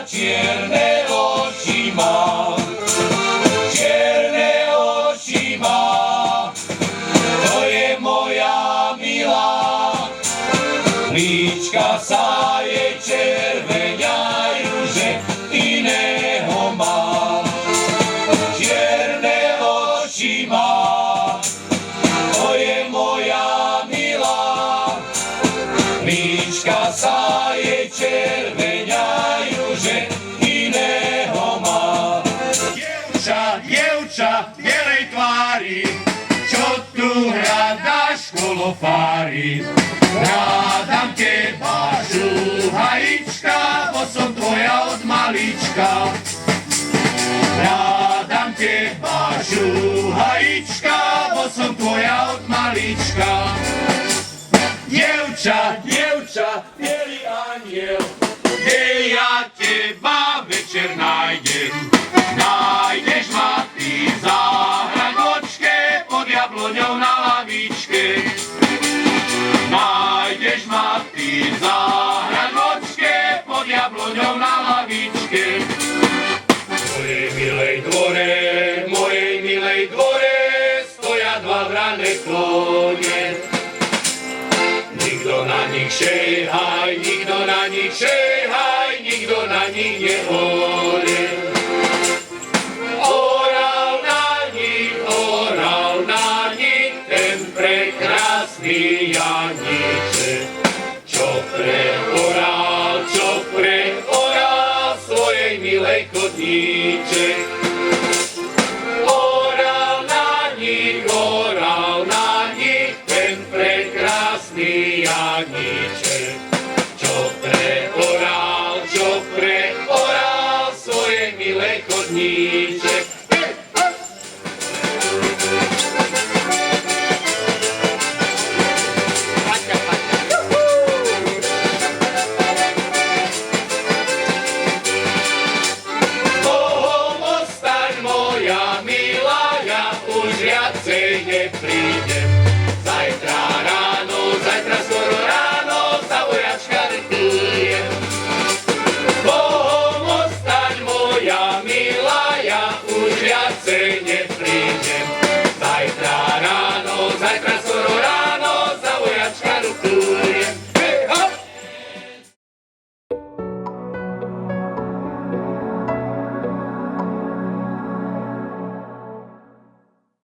čierne oči má. Čierne oči má, to je moja milá. Líčka sa jej červeňajú, že iného má. Čierne oči má, to je moja milá. Líčka sa jej červeňajú, že iného má. Dievča, bielej tvári, čo tu hľadáš kolo fári? Hľadám teba, šuhajička, bo som tvoja od malička. Hľadám teba, šuhajička, bo som tvoja od malička. Dievča, bielý aniel, kde ja teba večer nájdem. Nájdeš ma ty v záhradočke, pod jabloňou na lavičke. Nájdeš ma ty v záhradočke, pod jabloňou na lavičke. Mojej milej dvore, stoja dva vrané klone. Nikto na nich šejhaj, nikto na nich šejhaj, nikto na nich nehorie. Oral na nich ten prekrásny Janiček, čo preoral svojej milej kotníček. Oral na nich ten prekrásny Janiček, čo